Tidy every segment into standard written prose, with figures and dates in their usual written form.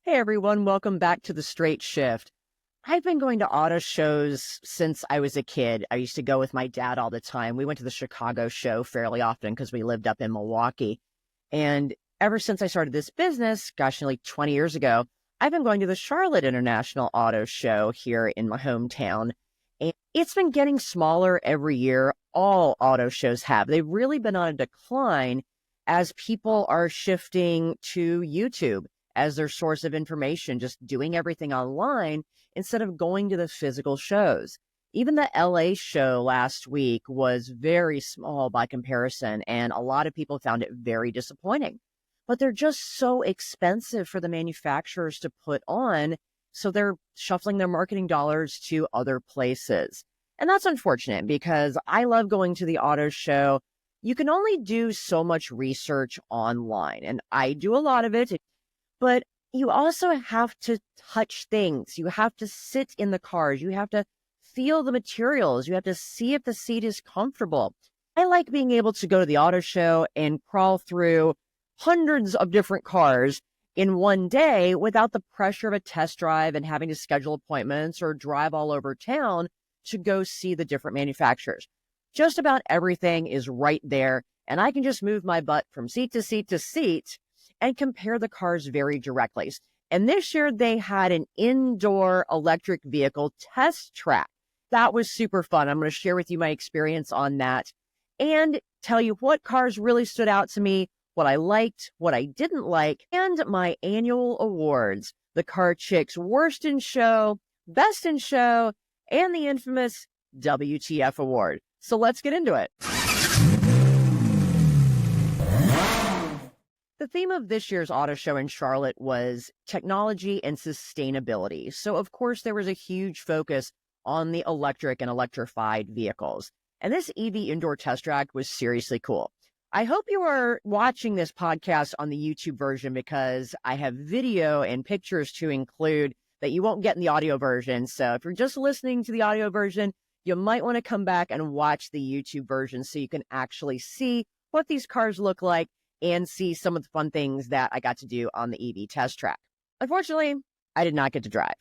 Hey everyone, welcome back to The Straight Shift. I've been going to auto shows since I was a kid. I used to go with my dad all the time. We went to the Chicago show fairly often because we lived up in Milwaukee. And ever since I started this business, gosh, nearly 20 years ago, I've been going to the Charlotte International Auto Show here in my hometown. And it's been getting smaller every year. All auto shows have. They've really been on a decline as people are shifting to YouTube as their source of information, just doing everything online instead of going to the physical shows. Even the LA show last week was very small by comparison, and a lot of people found it very disappointing. But they're just so expensive for the manufacturers to put on, so they're shuffling their marketing dollars to other places. And that's unfortunate because I love going to the auto show. You can only do so much research online, and I do a lot of it. But you also have to touch things. You have to sit in the cars. You have to feel the materials. You have to see if the seat is comfortable. I like being able to go to the auto show and crawl through hundreds of different cars in one day without the pressure of a test drive and having to schedule appointments or drive all over town to go see the different manufacturers. Just about everything is right there, and I can just move my butt from seat to seat to seat and compare the cars very directly. And this year they had an indoor electric vehicle test track. That was super fun. I'm going to share with you my experience on that and tell you what cars really stood out to me, what I liked, what I didn't like, and my annual awards, the Car Chicks Worst in Show, Best in Show, and the infamous WTF Award. So let's get into it. The theme of this year's auto show in Charlotte was technology and sustainability. So, of course, there was a huge focus on the electric and electrified vehicles. And this EV indoor test track was seriously cool. I hope you are watching this podcast on the YouTube version because I have video and pictures to include that you won't get in the audio version. So if you're just listening to the audio version, you might want to come back and watch the YouTube version so you can actually see what these cars look like and see some of the fun things that I got to do on the EV test track. Unfortunately, I did not get to drive.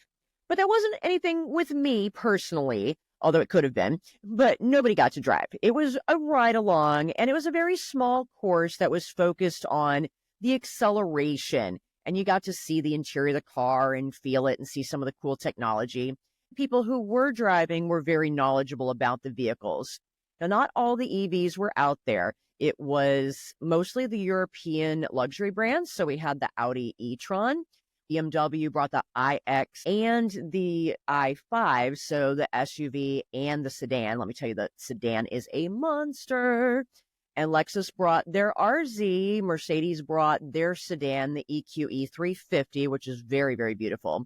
But that wasn't anything with me personally, although it could have been, but nobody got to drive. It was a ride along, and it was a very small course that was focused on the acceleration, and you got to see the interior of the car and feel it and see some of the cool technology. People who were driving were very knowledgeable about the vehicles. Now, not all the EVs were out there. It was mostly the European luxury brands. So we had the Audi e-tron. BMW brought the iX and the i5, so the SUV and the sedan. Let me tell you, the sedan is a monster. And Lexus brought their RZ. Mercedes brought their sedan, the EQE 350, which is very, very beautiful.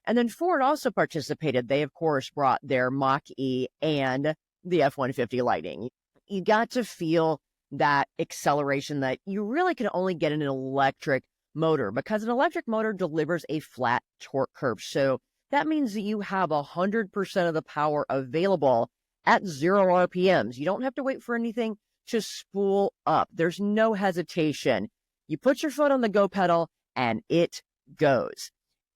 And then Ford also participated. They, of course, brought their Mach-E and the F-150 Lightning. You got to feel that acceleration that you really can only get in an electric motor because an electric motor delivers a flat torque curve. So that means that you have 100% of the power available at 0 RPMs. You don't have to wait for anything to spool up. There's no hesitation. You put your foot on the go pedal and it goes.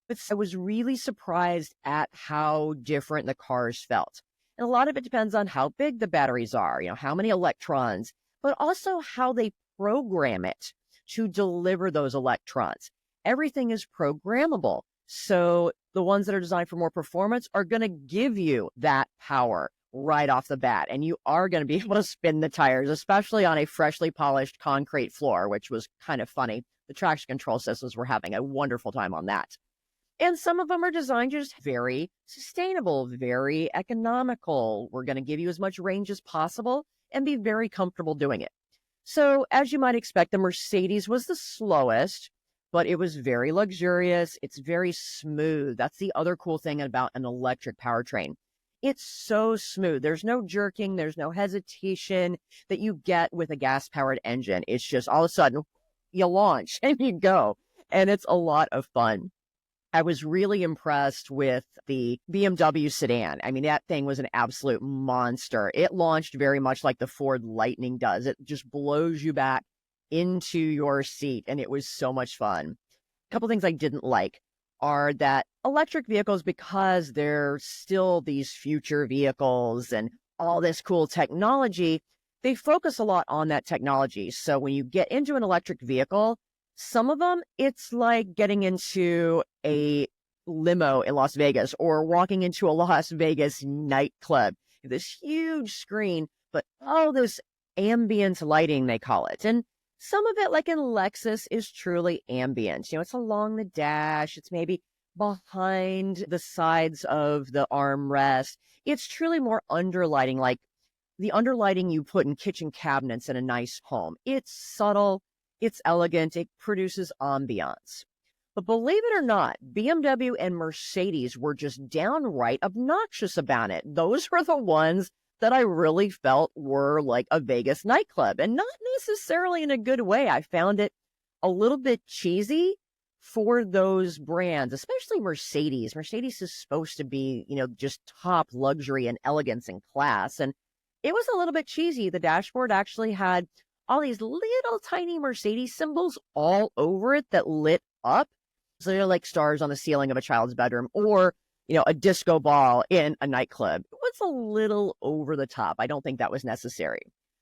But I was really surprised at how different the cars felt. And a lot of it depends on how big the batteries are, how many electrons, but also how they program it to deliver those electrons. Everything is programmable. So the ones that are designed for more performance are going to give you that power right off the bat. And you are going to be able to spin the tires, especially on a freshly polished concrete floor, which was kind of funny. The traction control systems were having a wonderful time on that. And some of them are designed just very sustainable, very economical. We're going to give you as much range as possible and be very comfortable doing it. So as you might expect, the Mercedes was the slowest, but it was very luxurious. It's very smooth. That's the other cool thing about an electric powertrain. It's so smooth. There's no jerking. There's no hesitation that you get with a gas-powered engine. It's just all of a sudden you launch and you go, and it's a lot of fun. I was really impressed with the BMW sedan. I mean, that thing was an absolute monster. It launched very much like the Ford Lightning does. It just blows you back into your seat, and it was so much fun. A couple things I didn't like. are that electric vehicles, because they're still these future vehicles and all this cool technology, they focus a lot on that technology. So when you get into an electric vehicle, some of them, it's like getting into a limo in Las Vegas or walking into a Las Vegas nightclub. This huge screen, but all this ambient lighting, they call it. And some of it, like in Lexus, is truly ambient. It's along the dash. It's maybe behind the sides of the armrest. It's truly more underlighting, like the underlighting you put in kitchen cabinets in a nice home. It's subtle. It's elegant. It produces ambiance. But believe it or not, BMW and Mercedes were just downright obnoxious about it. Those were the ones that I really felt were like a Vegas nightclub, and not necessarily in a good way. I found it a little bit cheesy for those brands, especially Mercedes. Mercedes is supposed to be, just top luxury and elegance and class. And it was a little bit cheesy. The dashboard actually had all these little tiny Mercedes symbols all over it that lit up. So they're like stars on the ceiling of a child's bedroom, or, a disco ball in a nightclub. It was a little over the top. I don't think that was necessary.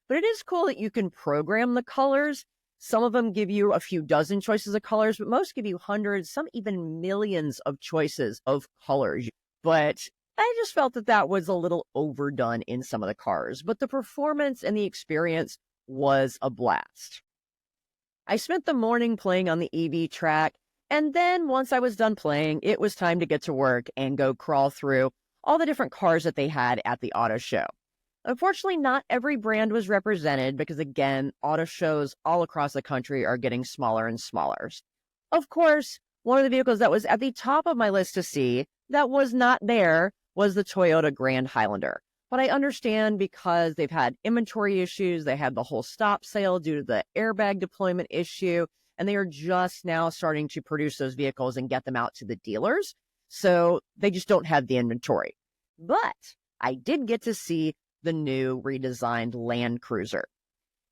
But it is cool that you can program the colors. Some of them give you a few dozen choices of colors, but most give you hundreds, some even millions of choices of colors. But I just felt that that was a little overdone in some of the cars. But the performance and the experience was a blast. I spent the morning playing on the EV track. And then once I was done playing, it was time to get to work and go crawl through all the different cars that they had at the auto show. Unfortunately, not every brand was represented because, again, auto shows all across the country are getting smaller and smaller. Of course, one of the vehicles that was at the top of my list to see that was not there was the Toyota Grand Highlander. But I understand because they've had inventory issues. They had the whole stop sale due to the airbag deployment issue. And they are just now starting to produce those vehicles and get them out to the dealers. So they just don't have the inventory. But I did get to see the new redesigned Land Cruiser.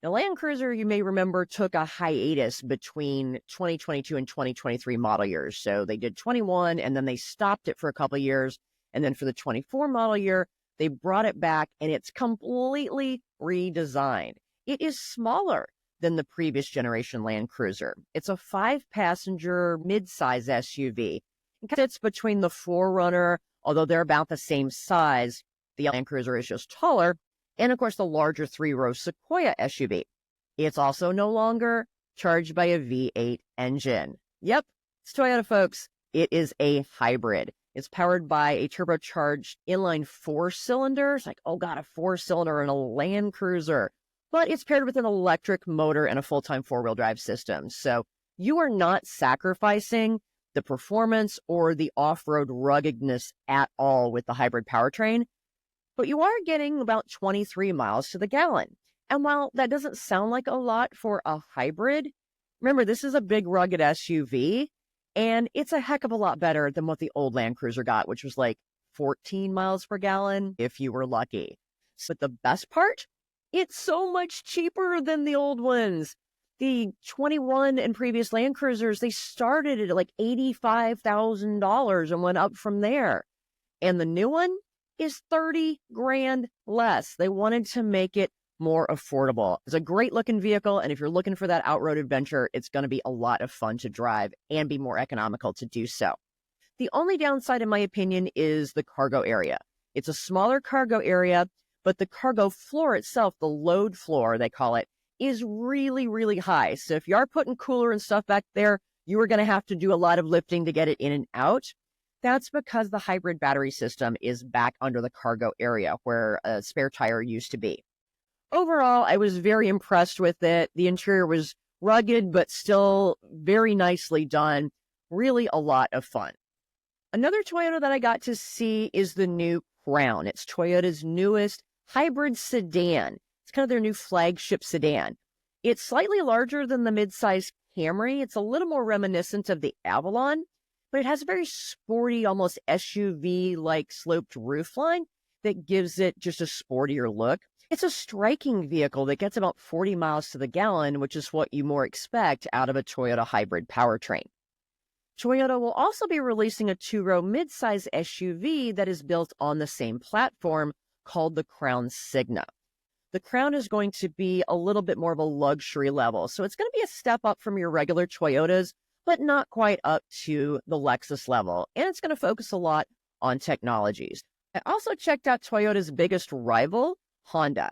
The Land Cruiser, you may remember, took a hiatus between 2022 and 2023 model years. So they did 21 and then they stopped it for a couple of years. And then for the 24 model year, they brought it back and it's completely redesigned. It is smaller than the previous generation Land Cruiser. It's a 5-passenger mid-size SUV. It sits between the 4Runner, although they're about the same size. The Land Cruiser is just taller, and of course the larger 3-row Sequoia SUV. It's also no longer charged by a V8 engine. Yep, it's Toyota, folks. It is a hybrid. It's powered by a turbocharged inline 4-cylinder. It's like, oh God, a 4-cylinder in a Land Cruiser. But it's paired with an electric motor and a full-time 4-wheel drive system. So you are not sacrificing the performance or the off-road ruggedness at all with the hybrid powertrain, but you are getting about 23 miles to the gallon. And while that doesn't sound like a lot for a hybrid, remember, this is a big rugged SUV, and it's a heck of a lot better than what the old Land Cruiser got, which was like 14 miles per gallon if you were lucky. But the best part, it's so much cheaper than the old ones. The 21 and previous Land Cruisers, they started at like $85,000 and went up from there. And the new one is 30 grand less. They wanted to make it more affordable. It's a great looking vehicle. And if you're looking for that outroad adventure, it's going to be a lot of fun to drive and be more economical to do so. The only downside, in my opinion, is the cargo area. It's a smaller cargo area, but the cargo floor itself, the load floor, they call it, is really, really high. So if you are putting cooler and stuff back there, you are going to have to do a lot of lifting to get it in and out. That's because the hybrid battery system is back under the cargo area where a spare tire used to be. Overall, I was very impressed with it. The interior was rugged, but still very nicely done. Really a lot of fun. Another Toyota that I got to see is the new Crown. It's Toyota's newest hybrid sedan. It's kind of their new flagship sedan. It's slightly larger than the midsize Camry. It's a little more reminiscent of the Avalon, but it has a very sporty, almost SUV-like sloped roofline that gives it just a sportier look. It's a striking vehicle that gets about 40 miles to the gallon, which is what you more expect out of a Toyota hybrid powertrain. Toyota will also be releasing a two-row midsize SUV that is built on the same platform called the Crown Signa. The Crown is going to be a little bit more of a luxury level, so it's going to be a step up from your regular Toyotas, but not quite up to the Lexus level, and it's going to focus a lot on technologies. I also checked out Toyota's biggest rival, Honda,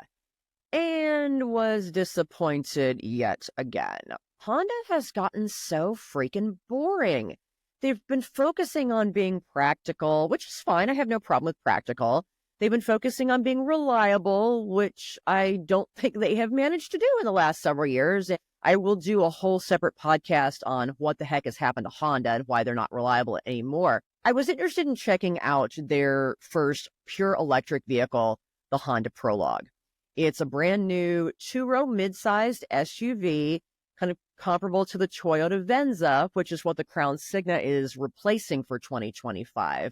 and was disappointed yet again. Honda has gotten so freaking boring. They've been focusing on being practical, which is fine. I have no problem with practical. They've been focusing on being reliable, which I don't think they have managed to do in the last several years. I will do a whole separate podcast on what the heck has happened to Honda and why they're not reliable anymore. I was interested in checking out their first pure electric vehicle, the Honda Prologue. It's a brand new two-row mid-sized SUV, kind of comparable to the Toyota Venza, which is what the Crown Signa is replacing for 2025.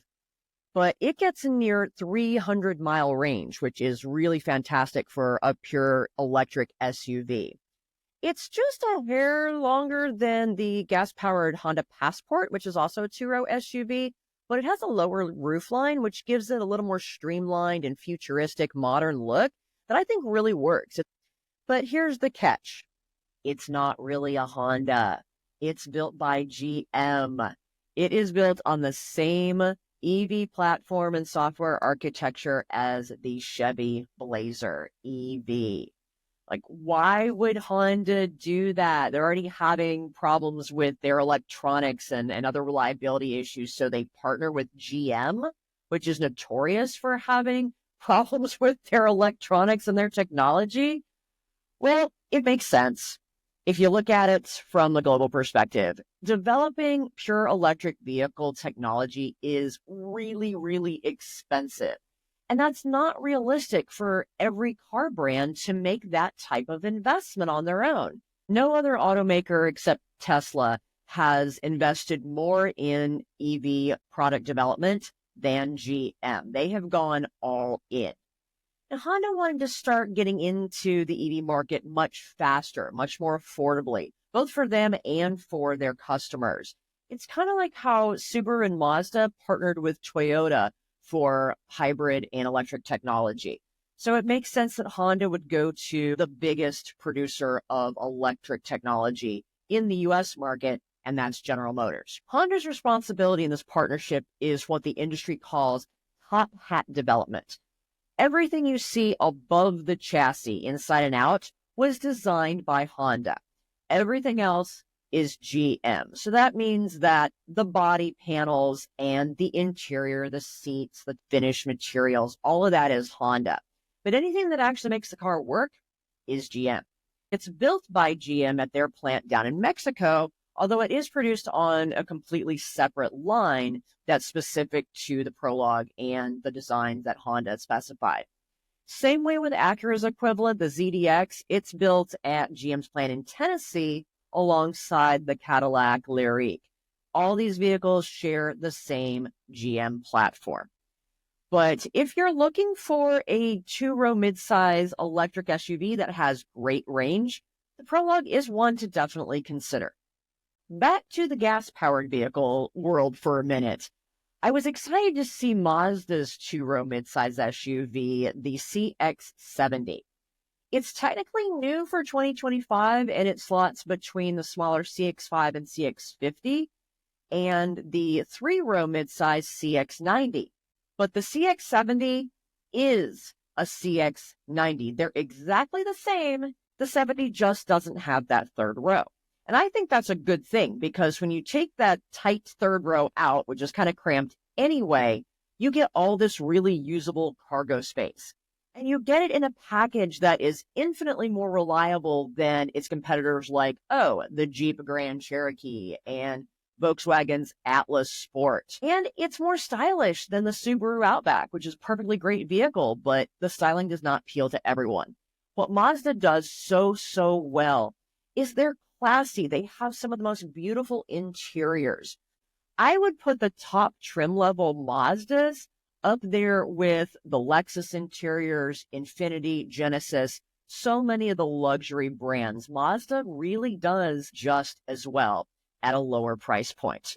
But it gets a near 300-mile range, which is really fantastic for a pure electric SUV. It's just a hair longer than the gas-powered Honda Passport, which is also a two-row SUV, but it has a lower roofline, which gives it a little more streamlined and futuristic modern look that I think really works. But here's the catch. It's not really a Honda. It's built by GM. It is built on the same EV platform and software architecture as the Chevy Blazer EV. Like, why would Honda do that? They're already having problems with their electronics and other reliability issues, so they partner with GM, which is notorious for having problems with their electronics and their technology. Well, it makes sense. If you look at it from the global perspective, developing pure electric vehicle technology is really, really expensive. And that's not realistic for every car brand to make that type of investment on their own. No other automaker except Tesla has invested more in EV product development than GM. They have gone all in. And Honda wanted to start getting into the EV market much faster, much more affordably, both for them and for their customers. It's kind of like how Subaru and Mazda partnered with Toyota for hybrid and electric technology. So it makes sense that Honda would go to the biggest producer of electric technology in the US market, and that's General Motors. Honda's responsibility in this partnership is what the industry calls top hat development. Everything you see above the chassis, inside and out, was designed by Honda. Everything else is GM. So that means that the body panels and the interior, the seats, the finished materials, all of that is Honda. But anything that actually makes the car work is GM. It's built by GM at their plant down in Mexico, although it is produced on a completely separate line that's specific to the Prologue and the designs that Honda specified. Same way with Acura's equivalent, the ZDX, it's built at GM's plant in Tennessee alongside the Cadillac Lyriq. All these vehicles share the same GM platform. But if you're looking for a two-row midsize electric SUV that has great range, the Prologue is one to definitely consider. Back to the gas-powered vehicle world for a minute. I was excited to see Mazda's two-row midsize SUV, the CX-70. It's technically new for 2025, and it slots between the smaller CX-5 and CX-50 and the three-row midsize CX-90. But the CX-70 is a CX-90. They're exactly the same. The 70 just doesn't have that third row. And I think that's a good thing, because when you take that tight third row out, which is kind of cramped anyway, you get all this really usable cargo space. And you get it in a package that is infinitely more reliable than its competitors like, the Jeep Grand Cherokee and Volkswagen's Atlas Sport. And it's more stylish than the Subaru Outback, which is a perfectly great vehicle, but the styling does not appeal to everyone. What Mazda does so well is they're classy. They have some of the most beautiful interiors. I would put the top trim level Mazdas up there with the Lexus interiors, Infiniti, Genesis, so many of the luxury brands. Mazda really does just as well at a lower price point.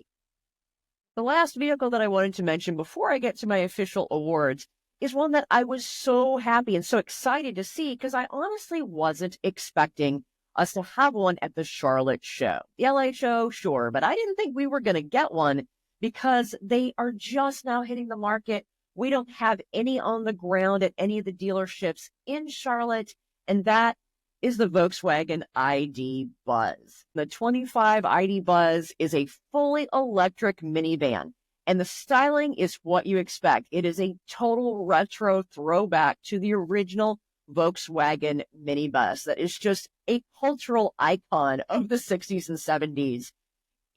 The last vehicle that I wanted to mention before I get to my official awards is one that I was so happy and so excited to see because I honestly wasn't expecting us to have one at the Charlotte show. The LA show, sure, but I didn't think we were going to get one because they are just now hitting the market. We don't have any on the ground at any of the dealerships in Charlotte, and that is the Volkswagen ID.Buzz. The 25 ID.Buzz is a fully electric minivan, and the styling is what you expect. It is a total retro throwback to the original Volkswagen minibus that is just a cultural icon of the 60s and 70s.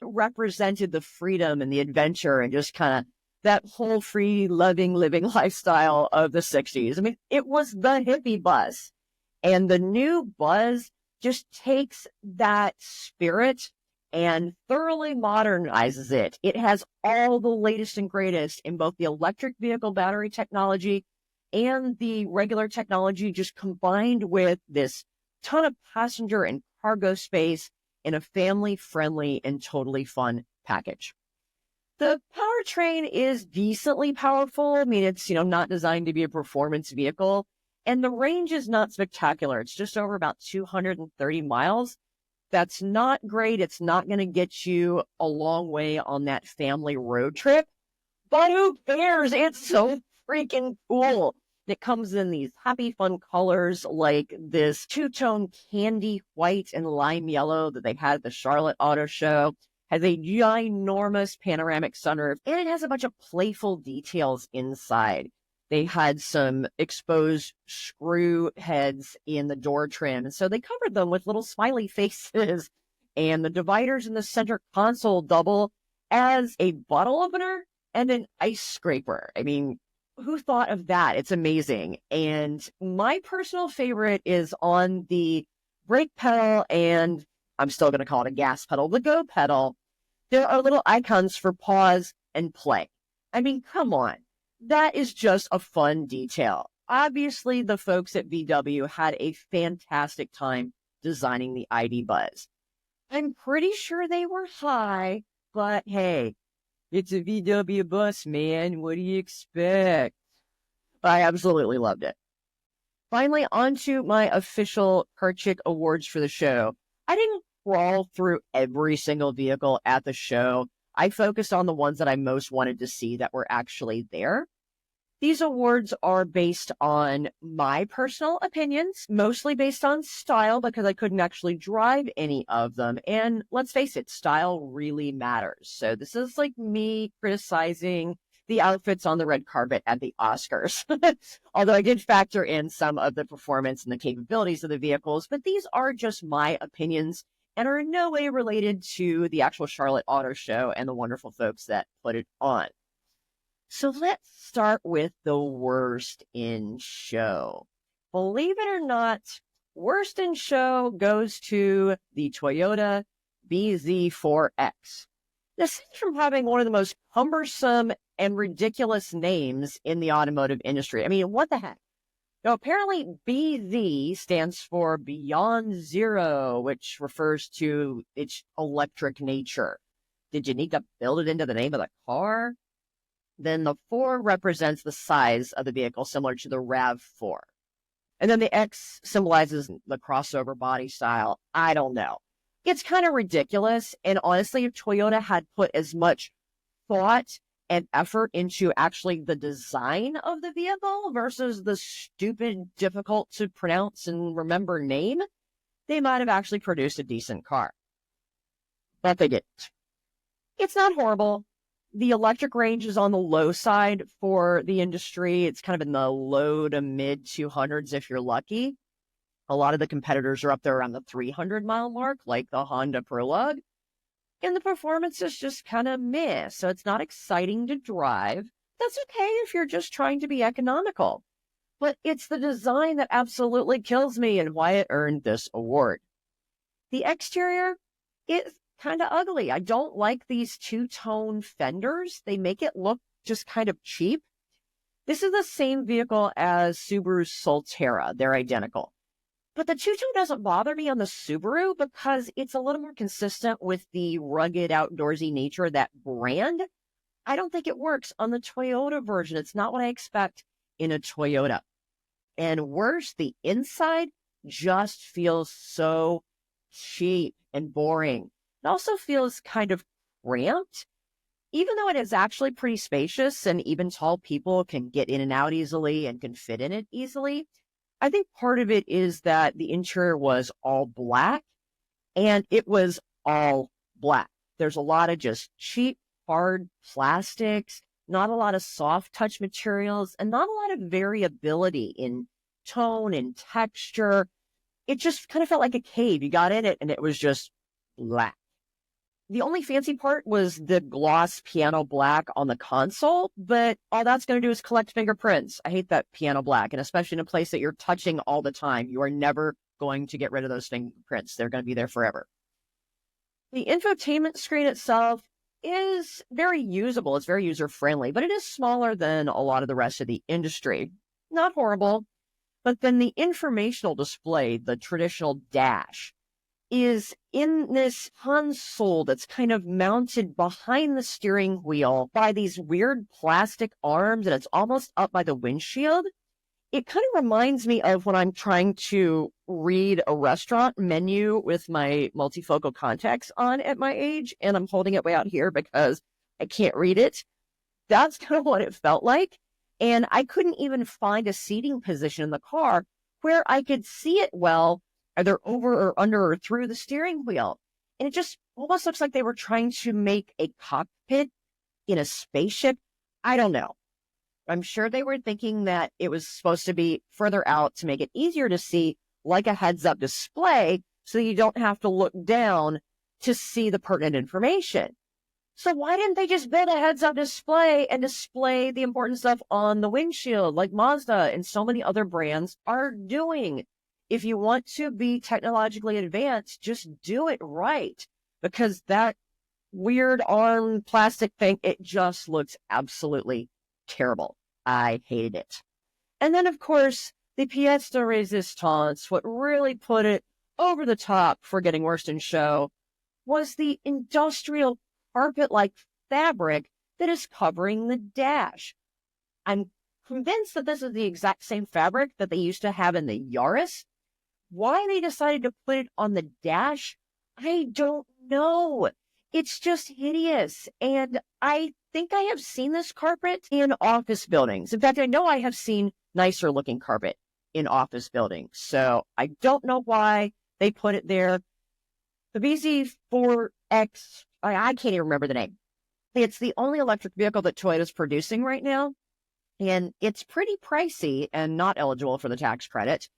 It represented the freedom and the adventure and just kind of that whole free, loving, living lifestyle of the 60s. I mean, it was the hippie bus. And the new Buzz just takes that spirit and thoroughly modernizes it. It has all the latest and greatest in both the electric vehicle battery technology and the regular technology, just combined with this ton of passenger and cargo space in a family-friendly and totally fun package. The powertrain is decently powerful. I mean, it's, not designed to be a performance vehicle. And the range is not spectacular. It's just over about 230 miles. That's not great. It's not going to get you a long way on that family road trip. But who cares? It's so freaking cool. It comes in these happy, fun colors like this two-tone candy white and lime yellow that they had at the Charlotte Auto Show. Has a ginormous panoramic sunroof, and it has a bunch of playful details inside. They had some exposed screw heads in the door trim, and so they covered them with little smiley faces. And the dividers in the center console double as a bottle opener and an ice scraper. I mean, who thought of that? It's amazing. And my personal favorite is on the brake pedal, and I'm still going to call it a gas pedal, the go pedal. There are little icons for pause and play. I mean, come on. That is just a fun detail. Obviously, the folks at VW had a fantastic time designing the ID.Buzz. I'm pretty sure they were high, but hey, it's a VW bus, man. What do you expect? I absolutely loved it. Finally, on to my official Car Chick awards for the show. I didn't crawl through every single vehicle at the show. I focused on the ones that I most wanted to see that were actually there. These awards are based on my personal opinions, mostly based on style because I couldn't actually drive any of them. And let's face it, style really matters. So this is like me criticizing the outfits on the red carpet at the Oscars. Although I did factor in some of the performance and the capabilities of the vehicles, but these are just my opinions and are in no way related to the actual Charlotte Auto Show and the wonderful folks that put it on. So let's start with the worst in show. Believe it or not, worst in show goes to the Toyota BZ4X. This is from having one of the most cumbersome and ridiculous names in the automotive industry. I mean, what the heck? Now, apparently BZ stands for Beyond Zero, which refers to its electric nature. Did you need to build it into the name of the car? Then the 4 represents the size of the vehicle, similar to the RAV4. And then the X symbolizes the crossover body style. I don't know. It's kind of ridiculous. And honestly, if Toyota had put as much thought and effort into actually the design of the vehicle versus the stupid, difficult to pronounce and remember name, they might have actually produced a decent car. But they didn't. It's not horrible. The electric range is on the low side for the industry. It's kind of in the low to mid 200s if you're lucky. A lot of the competitors are up there around the 300-mile mark, like the Honda Prologue. And the performance is just kind of meh, so it's not exciting to drive. That's okay if you're just trying to be economical. But it's the design that absolutely kills me and why it earned this award. The exterior is kind of ugly. I don't like these two-tone fenders. They make it look just kind of cheap. This is the same vehicle as Subaru's Solterra. They're identical. But the two-tone doesn't bother me on the Subaru because it's a little more consistent with the rugged, outdoorsy nature of that brand. I don't think it works on the Toyota version. It's not what I expect in a Toyota. And worse, the inside just feels so cheap and boring. It also feels kind of cramped, even though it is actually pretty spacious and even tall people can get in and out easily and can fit in it easily. I think part of it is that the interior was all black and it was all black. There's a lot of just cheap, hard plastics, not a lot of soft touch materials, and not a lot of variability in tone and texture. It just kind of felt like a cave. You got in it and it was just black. The only fancy part was the gloss piano black on the console, but all that's going to do is collect fingerprints. I hate that piano black, and especially in a place that you're touching all the time. You are never going to get rid of those fingerprints. They're going to be there forever. The infotainment screen itself is very usable. It's very user-friendly, but it is smaller than a lot of the rest of the industry. Not horrible, but then the informational display, the traditional dash, is in this console that's kind of mounted behind the steering wheel by these weird plastic arms, and it's almost up by the windshield. It kind of reminds me of when I'm trying to read a restaurant menu with my multifocal contacts on at my age, and I'm holding it way out here because I can't read it. That's kind of what it felt like. And I couldn't even find a seating position in the car where I could see it well, either over or under or through the steering wheel. And it just almost looks like they were trying to make a cockpit in a spaceship. I don't know. I'm sure they were thinking that it was supposed to be further out to make it easier to see, like a heads-up display, so you don't have to look down to see the pertinent information. So why didn't they just build a heads-up display and display the important stuff on the windshield like Mazda and so many other brands are doing? If you want to be technologically advanced, just do it right, because that weird arm plastic thing, it just looks absolutely terrible. I hated it. And then, of course, the pièce de résistance, what really put it over the top for getting worse in show, was the industrial carpet-like fabric that is covering the dash. I'm convinced that this is the exact same fabric that they used to have in the Yaris. Why they decided to put it on the dash, I don't know. It's just hideous. And I think I have seen this carpet in office buildings. In fact, I know I have seen nicer looking carpet in office buildings. So I don't know why they put it there. The BZ4X, I can't even remember the name. It's the only electric vehicle that Toyota's producing right now. And it's pretty pricey and not eligible for the tax credit.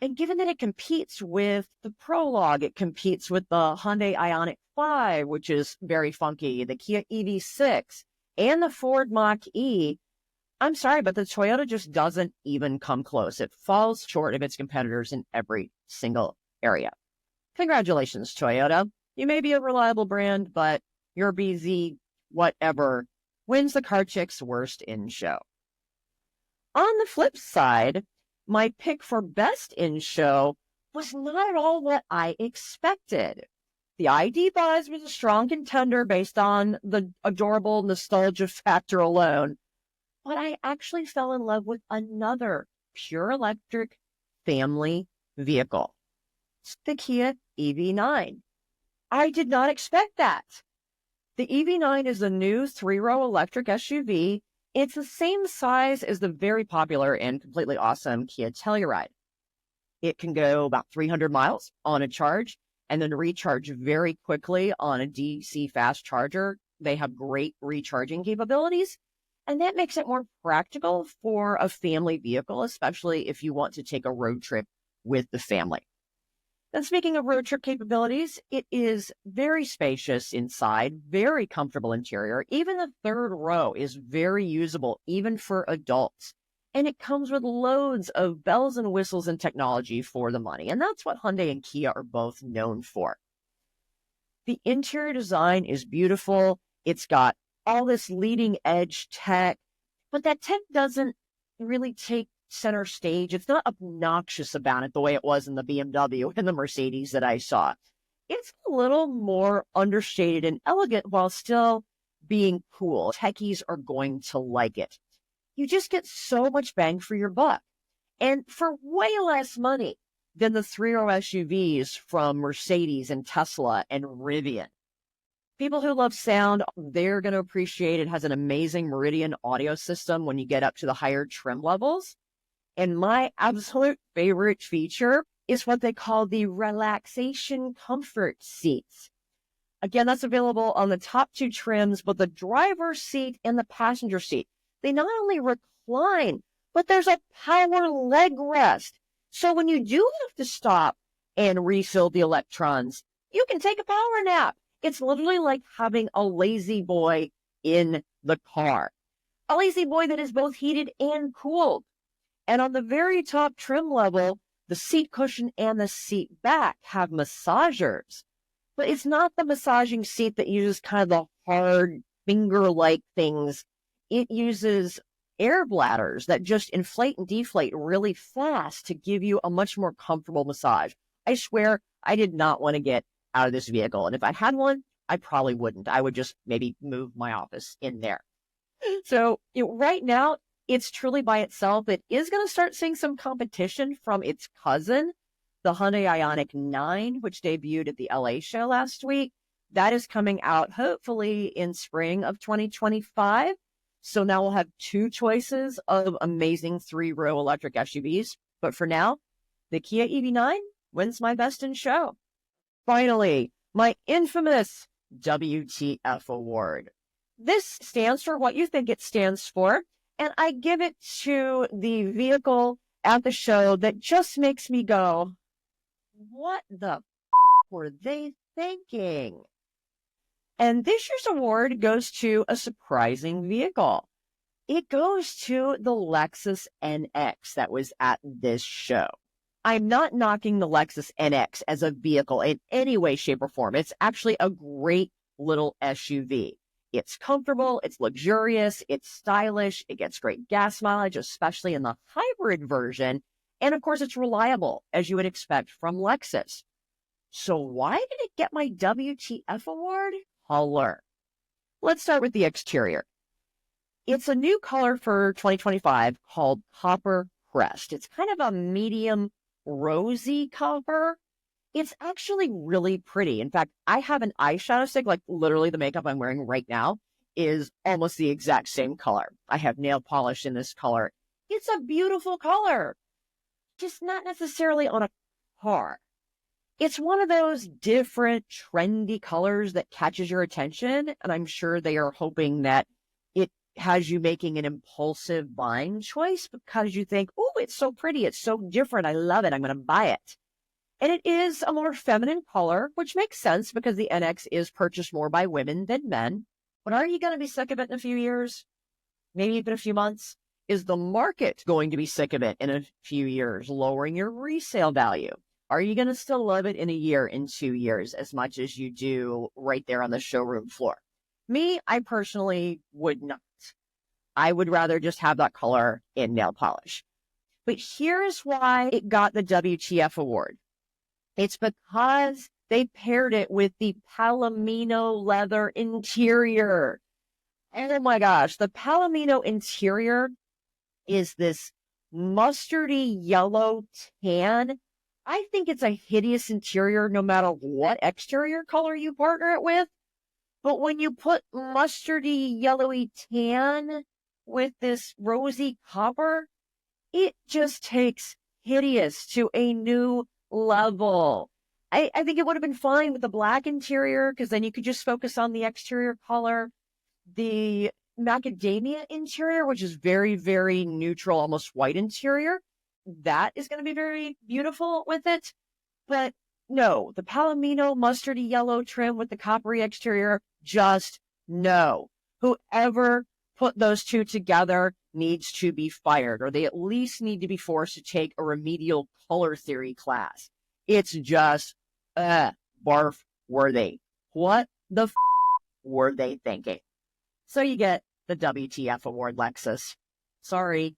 And given that it competes with the Prologue, it competes with the Hyundai Ioniq 5, which is very funky, the Kia EV6, and the Ford Mach-E, I'm sorry, but the Toyota just doesn't even come close. It falls short of its competitors in every single area. Congratulations, Toyota. You may be a reliable brand, but your BZ whatever wins the car chick's worst in show. On the flip side, my pick for best in show was not at all what I expected. The ID.Buzz was a strong contender based on the adorable nostalgia factor alone, but I actually fell in love with another pure electric family vehicle. It's the Kia EV9. I did not expect that. The EV9 is a new 3-row electric SUV. It's the same size as the very popular and completely awesome Kia Telluride. It can go about 300 miles on a charge and then recharge very quickly on a DC fast charger. They have great recharging capabilities, and that makes it more practical for a family vehicle, especially if you want to take a road trip with the family. And speaking of road trip capabilities, it is very spacious inside, very comfortable interior. Even the third row is very usable, even for adults. And it comes with loads of bells and whistles and technology for the money. And that's what Hyundai and Kia are both known for. The interior design is beautiful. It's got all this leading edge tech, but that tech doesn't really take center stage. It's not obnoxious about it the way it was in the BMW and the Mercedes that I saw. It's a little more understated and elegant while still being cool. Techies are going to like it. You just get so much bang for your buck. And for way less money than the three-row SUVs from Mercedes and Tesla and Rivian. People who love sound, they're going to appreciate it. It has an amazing Meridian audio system when you get up to the higher trim levels. And my absolute favorite feature is what they call the relaxation comfort seats. Again, that's available on the top two trims, but the driver's seat and the passenger seat, they not only recline, but there's a power leg rest. So when you do have to stop and refill the electrons, you can take a power nap. It's literally like having a lazy boy in the car. A lazy boy that is both heated and cooled. And on the very top trim level, the seat cushion and the seat back have massagers. But it's not the massaging seat that uses kind of the hard finger-like things. It uses air bladders that just inflate and deflate really fast to give you a much more comfortable massage. I swear I did not want to get out of this vehicle. And if I had one, I probably wouldn't. I would just maybe move my office in there. So right now, it's truly by itself. It is going to start seeing some competition from its cousin, the Hyundai Ioniq 9, which debuted at the LA show last week. That is coming out hopefully in spring of 2025. So now we'll have two choices of amazing three-row electric SUVs. But for now, the Kia EV9 wins my best in show. Finally, my infamous WTF award. This stands for what you think it stands for, and I give it to the vehicle at the show that just makes me go, what the were they thinking? And this year's award goes to a surprising vehicle. It goes to the Lexus NX that was at this show. I'm not knocking the Lexus NX as a vehicle in any way, shape, or form. It's actually a great little SUV. It's comfortable, it's luxurious, it's stylish, it gets great gas mileage, especially in the hybrid version. And of course, it's reliable, as you would expect from Lexus. So why did it get my WTF award? Color. Let's start with the exterior. It's a new color for 2025 called Copper Crest. It's kind of a medium rosy copper. It's actually really pretty. In fact, I have an eyeshadow stick, like literally the makeup I'm wearing right now is almost the exact same color. I have nail polish in this color. It's a beautiful color, just not necessarily on a car. It's one of those different trendy colors that catches your attention, and I'm sure they are hoping that it has you making an impulsive buying choice because you think, oh, it's so pretty, it's so different, I love it, I'm going to buy it. And it is a more feminine color, which makes sense because the NX is purchased more by women than men. But are you going to be sick of it in a few years? Maybe even a few months? Is the market going to be sick of it in a few years, lowering your resale value? Are you going to still love it in a year, in 2 years, as much as you do right there on the showroom floor? Me, I personally would not. I would rather just have that color in nail polish. But here's why it got the WTF award. It's because they paired it with the Palomino leather interior. Oh my gosh, the Palomino interior is this mustardy yellow tan. I think it's a hideous interior no matter what exterior color you partner it with. But when you put mustardy yellowy tan with this rosy copper, it just takes hideous to a new level. I think it would have been fine with the black interior because then you could just focus on the exterior color. The macadamia interior, which is very, very neutral, almost white interior, that is going to be very beautiful with it. But no, the Palomino mustardy yellow trim with the coppery exterior, just no. Whoever put those two together needs to be fired, or they at least need to be forced to take a remedial color theory class. It's just barf worthy. What the were they thinking? So you get the WTF award, Lexus. Sorry.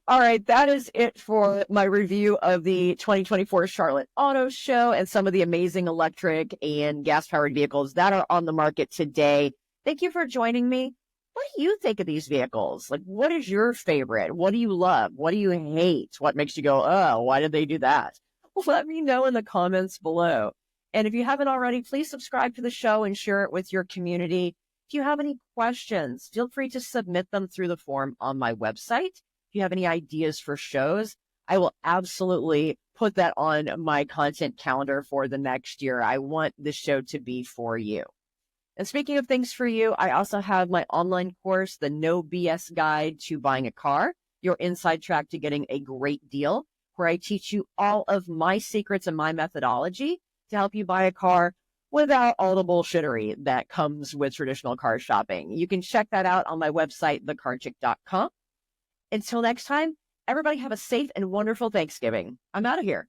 All right, that is it for my review of the 2024 Charlotte Auto Show and some of the amazing electric and gas-powered vehicles that are on the market today. Thank you for joining me. What do you think of these vehicles? Like, what is your favorite? What do you love? What do you hate? What makes you go, oh, why did they do that? Well, let me know in the comments below. And if you haven't already, please subscribe to the show and share it with your community. If you have any questions, feel free to submit them through the form on my website. If you have any ideas for shows, I will absolutely put that on my content calendar for the next year. I want this show to be for you. And speaking of things for you, I also have my online course, the No BS Guide to Buying a Car, your inside track to getting a great deal, where I teach you all of my secrets and my methodology to help you buy a car without all the bullshittery that comes with traditional car shopping. You can check that out on my website, thecarchick.com. Until next time, everybody have a safe and wonderful Thanksgiving. I'm out of here.